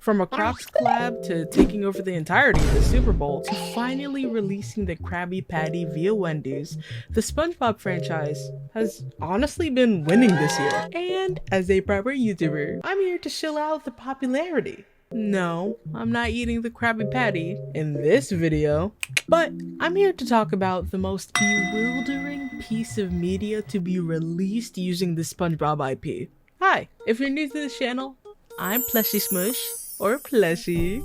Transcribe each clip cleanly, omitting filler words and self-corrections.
From a Crocs collab to taking over the entirety of the Super Bowl to finally releasing the Krabby Patty via Wendy's, the Spongebob franchise has honestly been winning this year. And as a proper YouTuber, I'm here to chill out the popularity. No, I'm not eating the Krabby Patty in this video, but I'm here to talk about the most bewildering piece of media to be released using the SpongeBob IP. Hi, if you're new to this channel, I'm Plushy Smush, or Plushy.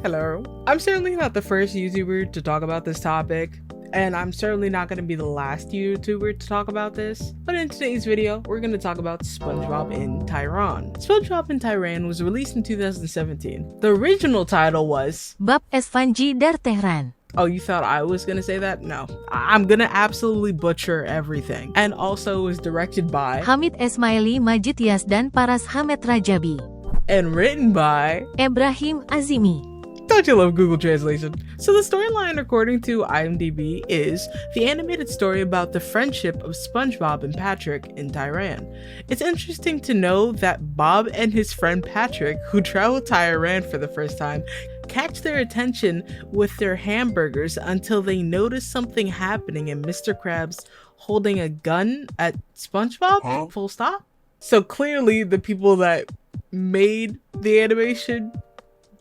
Hello. I'm certainly not the first YouTuber to talk about this topic, and I'm certainly not going to be the last YouTuber to talk about this, but in today's video, we're going to talk about SpongeBob in Tehran. SpongeBob in Tehran was released in 2017. The original title was Bob Esfanji der Tehran. Oh, you thought I was gonna say that? No. I'm gonna absolutely butcher everything. And also was directed by Hamid Esmaili Majid Yazdan Paras Hamed Rajabi. And written by Ibrahim Azimi. Don't you love Google Translation? So the storyline, according to IMDb, is the animated story about the friendship of SpongeBob and Patrick in Tehran. It's interesting to know that Bob and his friend Patrick, who traveled to Tehran for the first time, catch their attention with their hamburgers until they notice something happening and Mr. Krabs holding a gun at SpongeBob? Full stop. So clearly the people that made the animation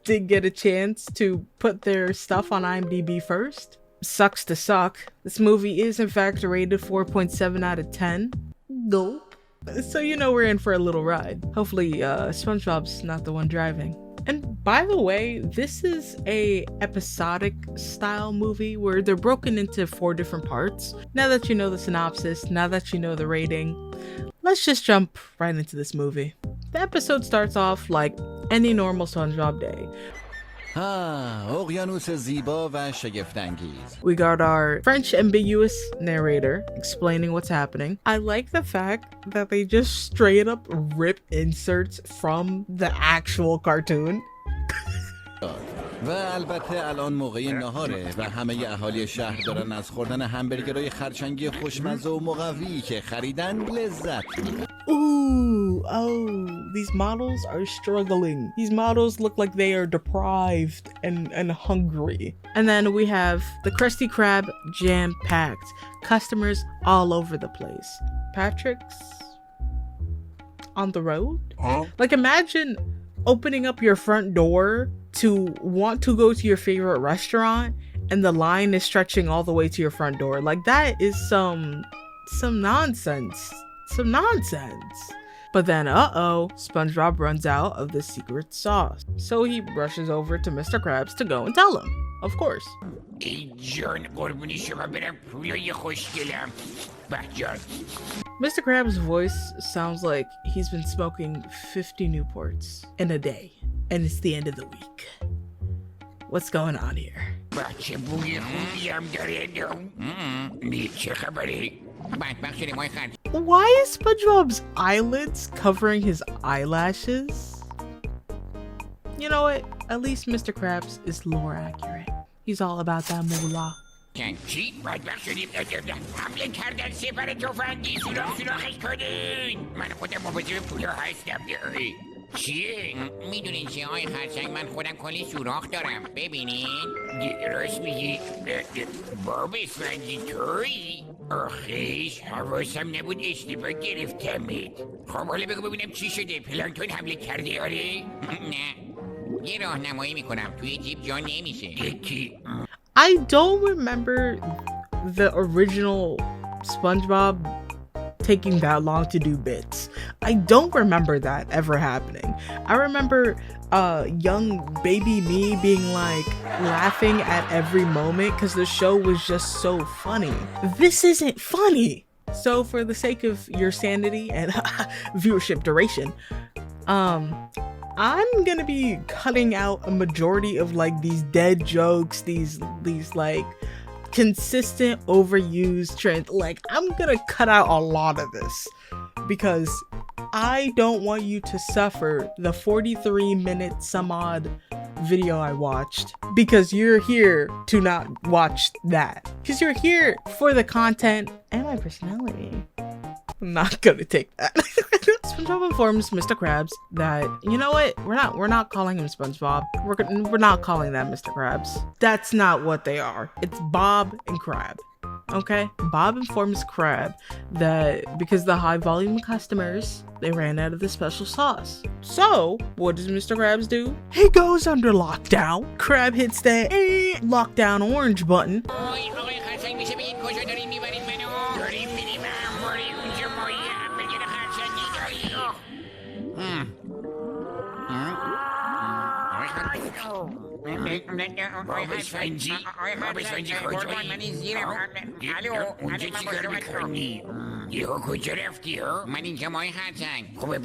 did get a chance to put their stuff on IMDb first. Sucks to suck. This movie is in fact rated 4.7 out of 10. Nope. So you know we're in for a little ride. Hopefully SpongeBob's not the one driving. And by the way, this is a episodic style movie where they're broken into 4 different parts. Now that you know the synopsis, now that you know the rating, let's just jump right into this movie. The episode starts off like any normal SpongeBob day. We got our French ambiguous narrator explaining what's happening. I like the fact that they just straight up rip inserts from the actual cartoon. و البته الان موقع نهاره و همه اهالی شهر دارن از خوردن همبرگرای خرچنگی خوشمزه و مقوی که خریدن لذت میبرن. Ooh, oh, these models are struggling. These models look like they are deprived and hungry. And then we have the Krusty Krab jam-packed. Customers all over the place. Patrick's on the road? Like imagine opening up your front door to want to go to your favorite restaurant and the line is stretching all the way to your front door. Like that is some nonsense. Some nonsense. But then SpongeBob runs out of the secret sauce. So he rushes over to Mr. Krabs to go and tell him. Of course. Mr. Krabs' voice sounds like he's been smoking 50 Newports in a day. And it's the end of the week. What's going on here? Why is SpongeBob's eyelids covering his eyelashes? You know what? At least Mr. Krabs is lore accurate. He's all about that moolah. چیه؟ میدونین چه های خرچنگ من خودم کلی سوراخ دارم ببینین راست میگی باب اسفنجی توی؟ آخیش حواسم نبود اشتباه گرفتمت خب حالا بگو ببینم چی شده پلانکتون حمله کرده آره؟ نه یه راهنمایی میکنم توی جیب جا نمیشه یکی I don't remember the original SpongeBob taking that long to do bits. I don't remember that ever happening. I remember young baby me being like laughing at every moment because the show was just so funny. This isn't funny. So for the sake of your sanity and viewership duration, I'm gonna be cutting out a majority of like these dead jokes, these like consistent overused trend. Like I'm gonna cut out a lot of this because I don't want you to suffer the 43-minute some odd video I watched because you're here to not watch that, because you're here for the content and my personality. Not gonna take that. SpongeBob informs Mr. Krabs that, you know what, we're not calling him SpongeBob. We're not calling that Mr. Krabs. That's not what they are. It's Bob and Crab. Okay? Bob informs Crab that because the high volume of customers, they ran out of the special sauce. So, what does Mr. Krabs do? He goes under lockdown. Crab hits that lockdown orange button.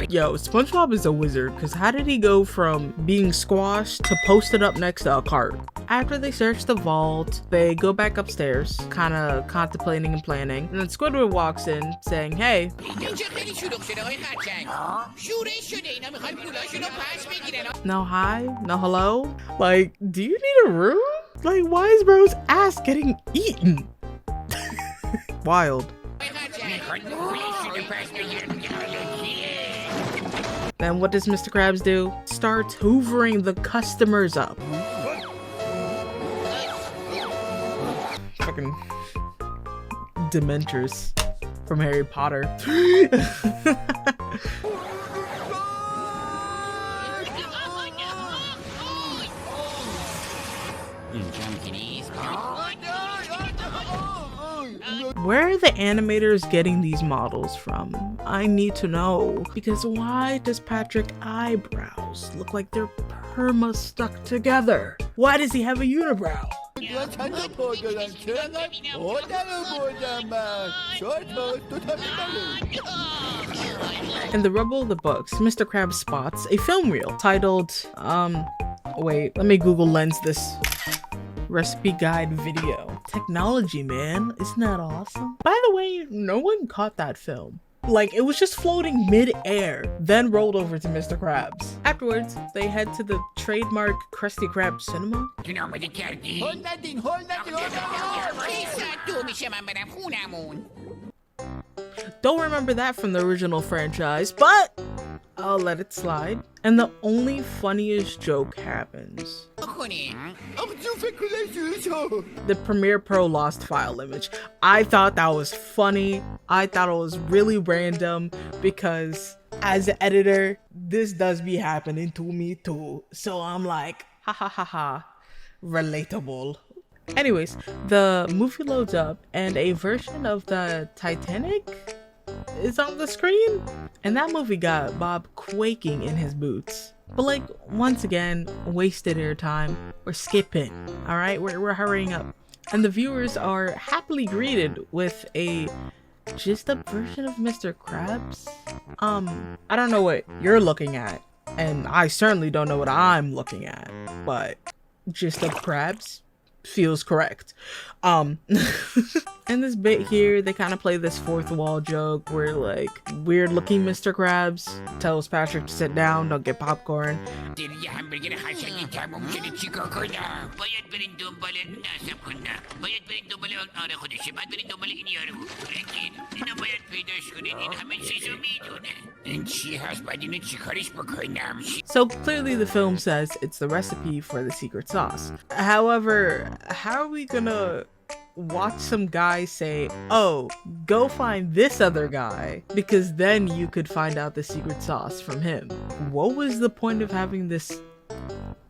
Yo, SpongeBob is a wizard, because how did he go from being squashed to posted up next to a cart? After they search the vault, they go back upstairs, kind of contemplating and planning, and then Squidward walks in saying, hey. No hi? No hello? Like, do you need a room? Like, why is bro's ass getting eaten? Wild. Then what does Mr. Krabs do? Starts hoovering the customers up. Fucking Dementors from Harry Potter. Where are the animators getting these models from? I need to know. Because why does Patrick's eyebrows look like they're perma stuck together? Why does he have a unibrow? In the rubble of the books, Mr. Krabs spots a film reel titled, wait, let me Google Lens this. Recipe guide video. Technology, man. Isn't that awesome? By the way, no one caught that film. Like, it was just floating mid-air, then rolled over to Mr. Krabs. Afterwards, they head to the trademark Krusty Krab cinema. Don't remember that from the original franchise, but I'll let it slide. And the only funniest joke happens. The Premiere Pro lost file image. I thought that was funny. I thought it was really random because as an editor, this does be happening to me too. So I'm like, ha ha ha ha, relatable. Anyways, the movie loads up and a version of the Titanic is on the screen, and that movie got Bob quaking in his boots. But like, once again, wasted airtime. We're skipping, all right? We're hurrying up, and the viewers are happily greeted with a just up version of Mr. Krabs. I don't know what you're looking at, and I certainly don't know what I'm looking at, but just up Krabs feels correct. In this bit here, they kind of play this fourth wall joke where like weird looking Mr. Krabs tells Patrick to sit down, don't get popcorn. So clearly the film says it's the recipe for the secret sauce. However, how are we gonna watch some guy say, oh, go find this other guy, because then you could find out the secret sauce from him? What was the point of having this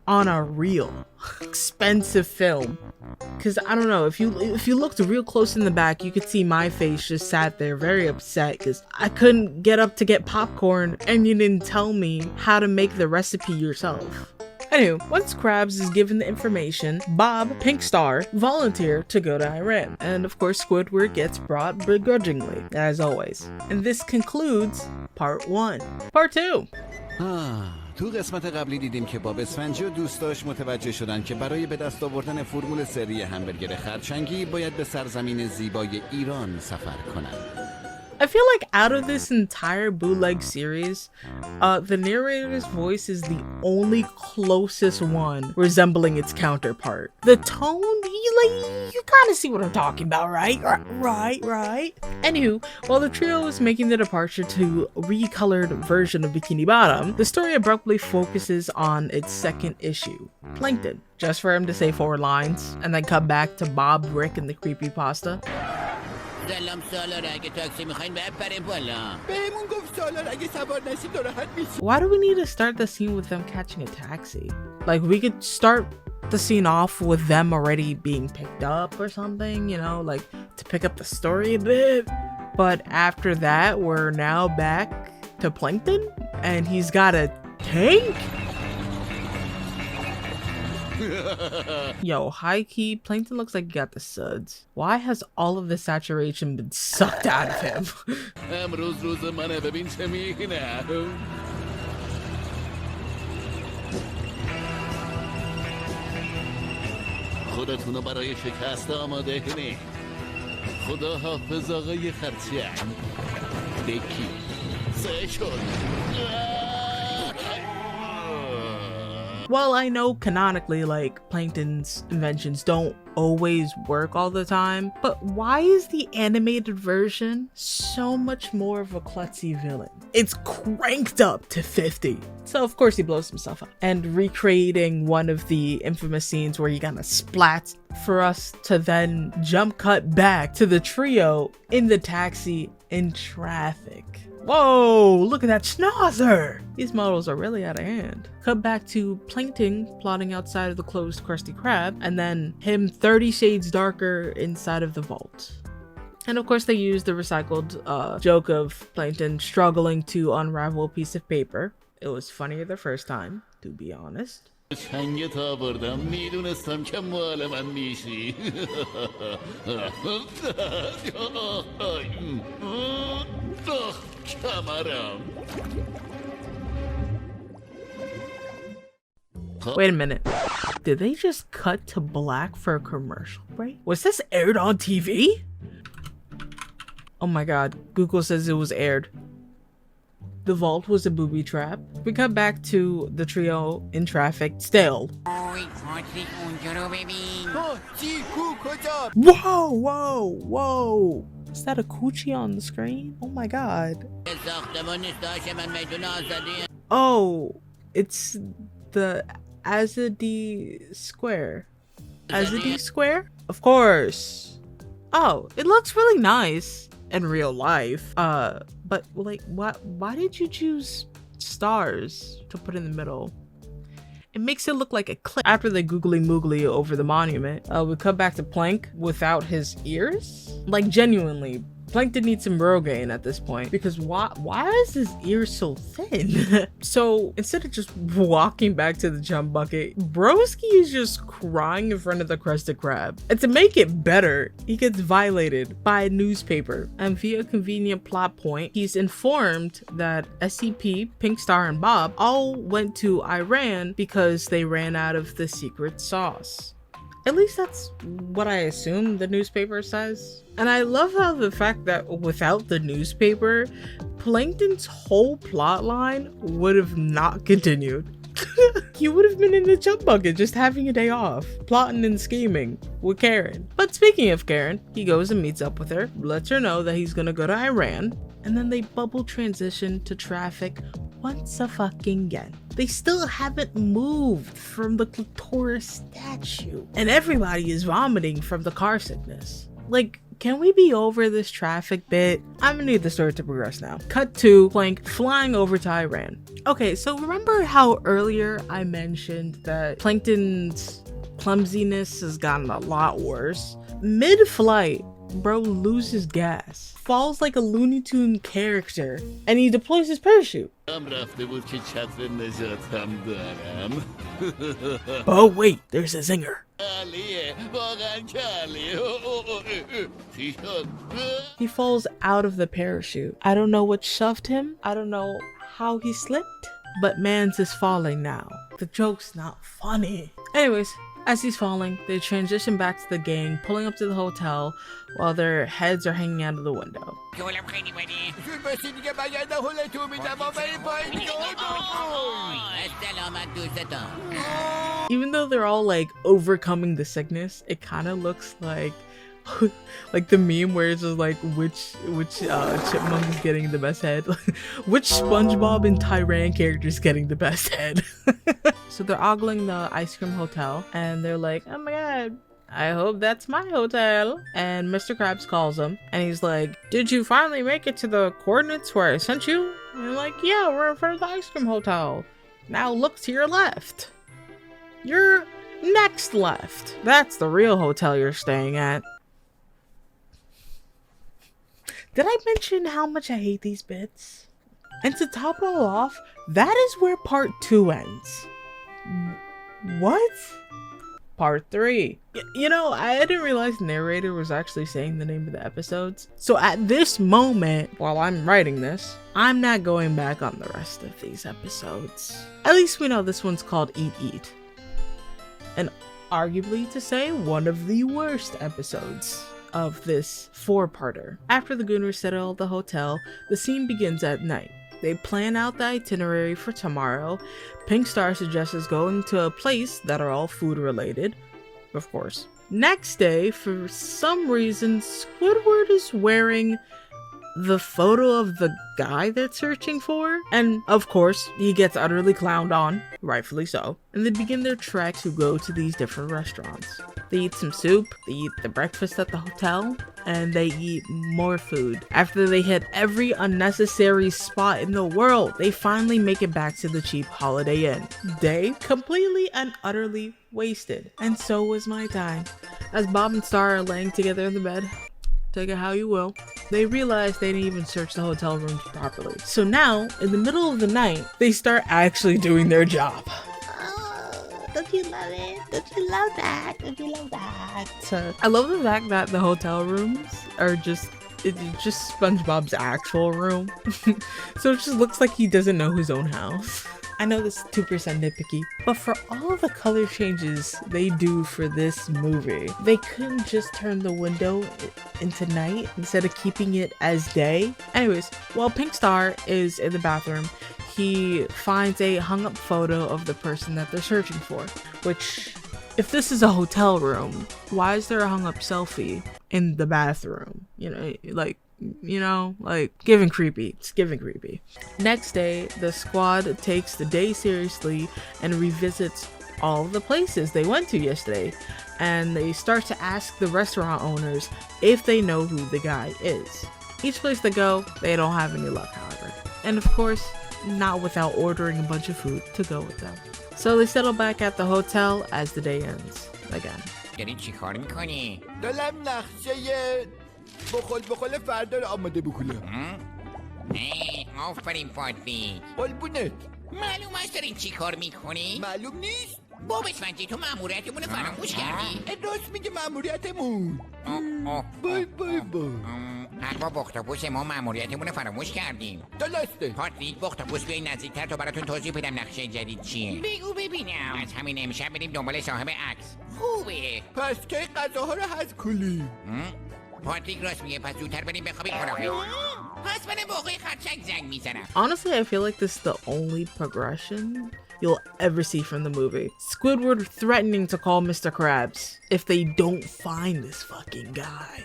on a real expensive film? Because I don't know, if you looked real close in the back, you could see my face just sat there very upset because I couldn't get up to get popcorn and you didn't tell me how to make the recipe yourself. Anywho, once Krabs is given the information, Bob, Pink Star, volunteer to go to Iran. And of course, Squidward gets brought begrudgingly, as always. And this concludes part 1. Part 2. تو قسمت قبلی دیدیم که باب اسفنجی و دوستاش متوجه شدن که برای به دست آوردن فرمول سری همبرگر خرچنگی باید به سرزمین زیبای ایران سفر کنند. I feel like out of this entire bootleg series, the narrator's voice is the only closest one resembling its counterpart. The tone, you kind of see what I'm talking about, right? Right. Anywho, while the trio is making the departure to a recolored version of Bikini Bottom, the story abruptly focuses on its second issue, Plankton, just for him to say 4 lines and then cut back to Bob, Rick, and the creepypasta. سلام سالار اگه تاکسی میخواین بپریم بالا بهمون گفت سالار اگه سوار نشیم ناراحت میشه Why do we need to start the scene with them catching a taxi? Like, we could start the scene off with them already being picked up or something, you know, like to pick up the story a bit. But after that, we're now back to Plankton and he's got a tank? Yo, high-key, Plankton looks like he got the suds. Why has all of the saturation been sucked out of him? خودتونو برای شکست آماده کنید. خدا حافظ آقای خرچنگ. بکی سه شد. Well, I know canonically, like, Plankton's inventions don't always work all the time, but why is the animated version so much more of a klutzy villain? It's cranked up to 50. So of course he blows himself up. And recreating one of the infamous scenes where he kind of splats for us to then jump cut back to the trio in the taxi in traffic. Whoa, look at that schnauzer! These models are really out of hand. Cut back to Plankton plotting outside of the closed Krusty Krab, and then him 30 shades darker inside of the vault. And of course they use the recycled joke of Plankton struggling to unravel a piece of paper. It was funnier the first time, to be honest. چنگت آوردم میدونستم که مال من میشی کمرم Wait a minute. Did they just cut to black for a commercial break? Was this aired on TV? Oh my god, Google says it was aired. The vault was a booby trap. We cut back to the trio in traffic still. Whoa! Is that a coochie on the screen? Oh my god. Oh, it's the Azadi Square. Azadi Square? Of course. Oh, it looks really nice in real life. But like, why did you choose stars to put in the middle? It makes it look like a clip. After the googly moogly over the monument, we cut back to Plank without his ears. Like, genuinely, Plankton needs some Rogaine at this point, because why is his ear so thin? So instead of just walking back to the jump bucket, Broski is just crying in front of the Krusty Krab. And to make it better, he gets violated by a newspaper, and via a convenient plot point, he's informed that SCP, Pink Star, and Bob all went to Iran because they ran out of the secret sauce. At least that's what I assume the newspaper says. And I love how the fact that without the newspaper, Plankton's whole plot line would have not continued. He would have been in the jump bucket just having a day off, plotting and scheming with Karen. But speaking of Karen, he goes and meets up with her, lets her know that he's gonna go to Iran, and then they bubble transition to traffic once a fucking again. They still haven't moved from the clitoris statue, and everybody is vomiting from the car sickness. Like, can we be over this traffic bit? I'm gonna need the story to progress now. Cut to Plank flying over to Iran. Okay, so remember how earlier I mentioned that Plankton's clumsiness has gotten a lot worse? Mid-flight, bro loses gas, falls like a Looney Tune character, and he deploys his parachute. Oh wait, there's a zinger. He falls out of the parachute. I don't know what shoved him. I don't know how he slipped, but Mans is falling now. The joke's not funny. Anyways, As he's falling, they transition back to the gang pulling up to the hotel while their heads are hanging out of the window. جولم خیلی بدی. زود باشی دیگه برگرده هلتون میدم آفرین پایین سلامت دوستتان. Even though they're all like overcoming the sickness, it kind of looks like like the meme where it's just like which chipmunk is getting the best head. Which Spongebob and Tehran character is getting the best head. So they're ogling the ice cream hotel and they're like, oh my god, I hope that's my hotel. And Mr. Krabs calls him and he's like, did you finally make it to the coordinates where I sent you? And they're like, yeah, we're in front of the ice cream hotel. Now look to your left. Your next left. That's the real hotel you're staying at. Did I mention how much I hate these bits? And to top it all off, that is where part 2 ends. What? Part 3. You know, I didn't realize the narrator was actually saying the name of the episodes. So at this moment, while I'm writing this, I'm not going back on the rest of these episodes. At least we know this one's called Eat Eat. And arguably to say, one of the worst episodes of this 4-parter. After the Gooners settle the hotel, the scene begins at night. They plan out the itinerary for tomorrow. Pink Star suggests going to a place that are all food related, of course. Next day, for some reason, Squidward is wearing the photo of the guy they're searching for, and of course he gets utterly clowned on, rightfully so. And they begin their trek to go to these different restaurants. They eat some soup, they eat the breakfast at the hotel, and they eat more food. After they hit every unnecessary spot in the world, they finally make it back to the cheap Holiday Inn. Day completely and utterly wasted. And so was my time. As Bob and Star are laying together in the bed, take it how you will, they realize they didn't even search the hotel rooms properly. So now, in the middle of the night, they start actually doing their job. Oh, don't you love it? Don't you love that? Don't you love that? I love the fact that the hotel rooms are just SpongeBob's actual room. So it just looks like he doesn't know his own house. I know this is 2% nitpicky, but for all of the color changes they do for this movie, they couldn't just turn the window into night instead of keeping it as day. Anyways, while Pink Star is in the bathroom, he finds a hung up photo of the person that they're searching for, which, if this is a hotel room, why is there a hung up selfie in the bathroom? Giving creepy. It's giving creepy. Next day, the squad takes the day seriously and revisits all the places they went to yesterday, and they start to ask the restaurant owners if they know who the guy is. Each place they go, they don't have any luck, however. And of course, not without ordering a bunch of food to go with them. So they settle back at the hotel as the day ends again. داری چی کار میکنی؟ دلم نقشه بخل فردا رو آماده بکنم. آفرین پاتریک. قلبونت. معلوم است داری چی کار میکنی؟ معلوم نیست. باب اسفنجی تو ماموریتمون رو فراموش کردی؟ راست میگه ماموریتمون. بای هر با بختاپوس ما ماموریتمون رو فراموش کردیم. درسته. پاتریک بختاپوس بیایی نزدیکتر تا براتون توضیح بدم نقشه جدید چیه. بگو ببینم. از همین امشب بریم دنبال صاحب عکس. خوبه. پس کی غذاها رو هضم کنیم؟ پاتریک راست میگه، پس زودتر بریم بخوابیم خدافظ. پس من واقعی خرچنگ زنگ میزنم. Honestly, I feel like this is the only progression you'll ever see from the movie. Squidward threatening to call Mr. Krabs if they don't find this fucking guy.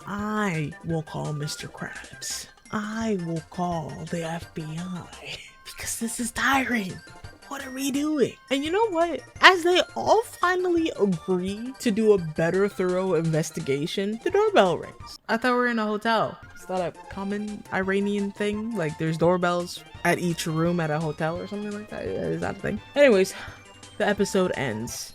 I will call Mr. Krabs. I will call the FBI. Because this is tiring. What are we doing? And you know what? As they all finally agree to do a better thorough investigation, the doorbell rings. I thought we were in a hotel. Is that a common Iranian thing? Like there's doorbells at each room at a hotel or something like that? Is that a thing? Anyways, the episode ends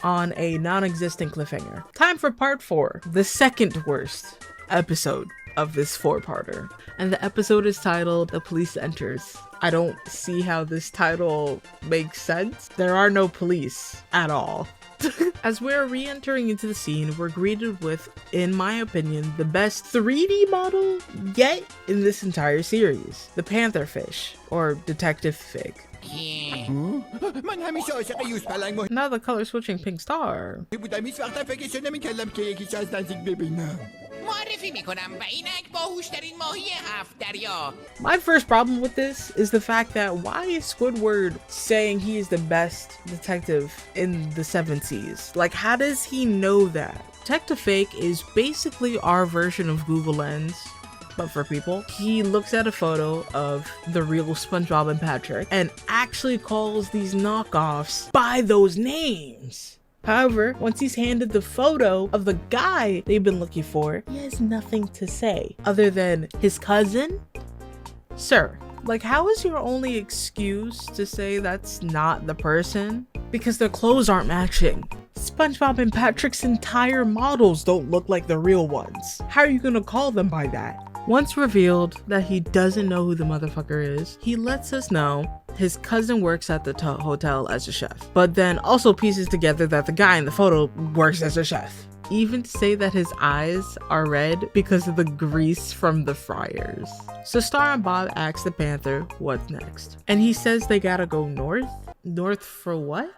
on a non-existent cliffhanger. Time for part 4, the second worst episode of this 4-parter. And the episode is titled The Police Enters. I don't see how this title makes sense. There are no police at all. As we're re-entering into the scene, we're greeted with, in my opinion, the best 3D model yet in this entire series. The pantherfish, or detective fig. کیه؟ من همیشه عاشق یوز پلنگ ماهی Now the color switching pink star. بودم. هیچ وقت فکرشو نمی‌کردم که یکیش از نزدیک ببینم. معرفی میکنم و اینک باهوشترین ماهی 7 دریا. My first problem with this is the fact that why is Squidward saying he is the best detective in the 7 seas? Like, how does he know that? Detective Fake is basically our version of Google Lens, but for people. He looks at a photo of the real SpongeBob and Patrick and actually calls these knockoffs by those names. However, once he's handed the photo of the guy they've been looking for, he has nothing to say other than his cousin? Sir, like, how is your only excuse to say that's not the person? Because their clothes aren't matching. SpongeBob and Patrick's entire models don't look like the real ones. How are you gonna call them by that? Once revealed that he doesn't know who the motherfucker is, he lets us know his cousin works at the hotel as a chef, but then also pieces together that the guy in the photo works as a chef. Even to say that his eyes are red because of the grease from the fryers. So Star and Bob asks the Panther what's next, and he says they gotta go north. North for what?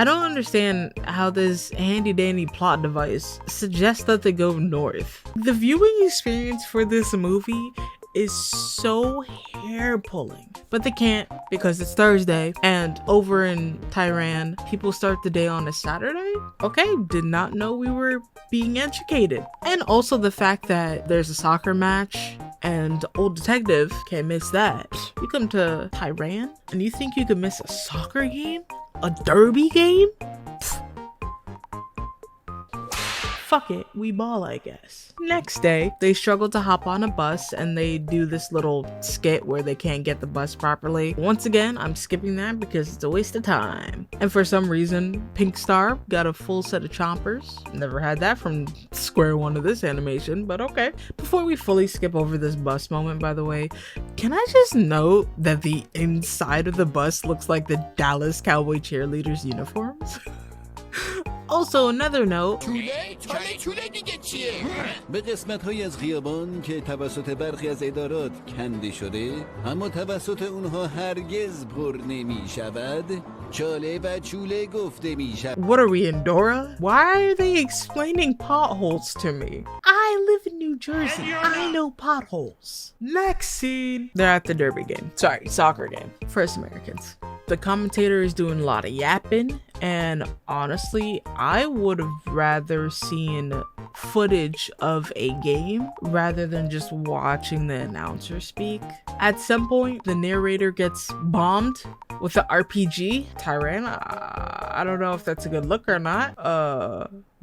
I don't understand how this handy dandy plot device suggests that they go north. The viewing experience for this movie is so hair pulling, but they can't because it's Thursday, and over in Tehran, people start the day on a Saturday? Okay, did not know we were being educated. And also the fact that there's a soccer match and Old Detective can't miss that. You come to Tehran and you think you could miss a soccer game? A derby game? Fuck it, we ball, I guess. Next day, they struggle to hop on a bus and they do this little skit where they can't get the bus properly. Once again, I'm skipping that because it's a waste of time. And for some reason, Pink Star got a full set of chompers. Never had that from square one of this animation, but okay. Before we fully skip over this bus moment, by the way, can I just note that the inside of the bus looks like the Dallas Cowboy cheerleaders' uniforms? Also, another note. چوله دیگه چیه؟ به قسمت‌های از خیابان که توسط برخی از ادارات کنده شده اما توسط اونها هرگز پر نمی‌شود، چاله و چوله گفته می‌شود. What are we in Dora? Why are they explaining potholes to me? I live in New Jersey. I know potholes. Next scene. They're at the derby game. Sorry, soccer game. First Americans. The commentator is doing a lot of yapping, and honestly, I would have rather seen footage of a game rather than just watching the announcer speak. At some point, the narrator gets bombed with an RPG. Tehran, I don't know if that's a good look or not,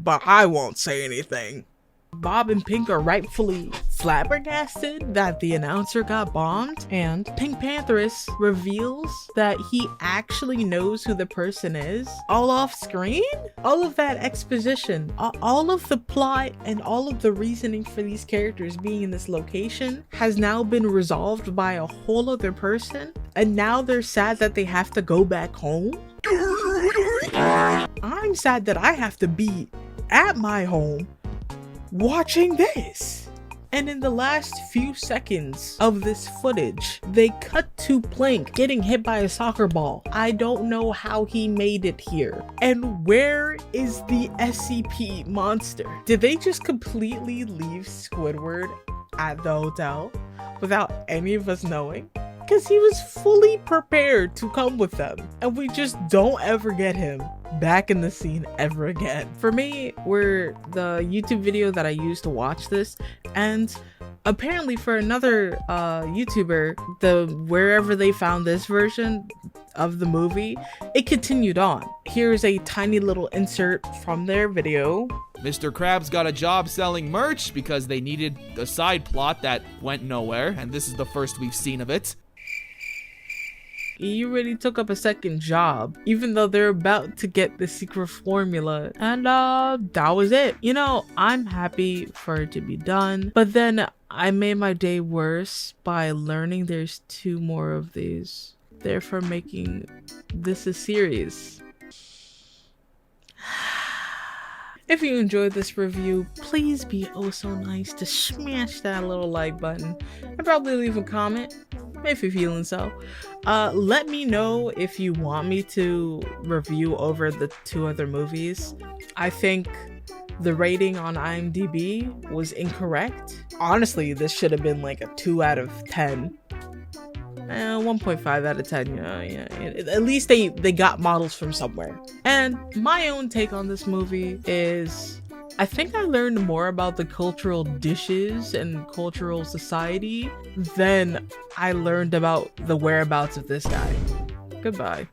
but I won't say anything. Bob and Pink are rightfully flabbergasted that the announcer got bombed, and Pink Pantheress reveals that he actually knows who the person is, all off screen. All of that exposition, all of the plot and all of the reasoning for these characters being in this location has now been resolved by a whole other person, and now they're sad that they have to go back home. I'm sad that I have to be at my home watching this. And in the last few seconds of this footage, they cut to Plank getting hit by a soccer ball. I don't know how he made it here. And where is the SCP monster? Did they just completely leave Squidward at the hotel without any of us knowing? Because he was fully prepared to come with them, and we just don't ever get him back in the scene ever again. For me, we're the YouTube video that I used to watch this, and apparently for another YouTuber, wherever they found this version of the movie, it continued on. Here's a tiny little insert from their video. Mr. Krabs got a job selling merch because they needed a side plot that went nowhere, and this is the first we've seen of it. He already took up a second job, even though they're about to get the secret formula. And that was it. You know, I'm happy for it to be done, but then I made my day worse by learning there's 2 more of these, therefore making this a series. If you enjoyed this review, please be oh so nice to smash that little like button and probably leave a comment. if you're feeling so. Let me know if you want me to review over the 2 other movies. I think the rating on IMDb was incorrect. Honestly, this should have been like a 2 out of 10. 1.5 out of 10, yeah. At least they got models from somewhere. And my own take on this movie is, I think I learned more about the cultural dishes and cultural society than I learned about the whereabouts of this guy. Goodbye.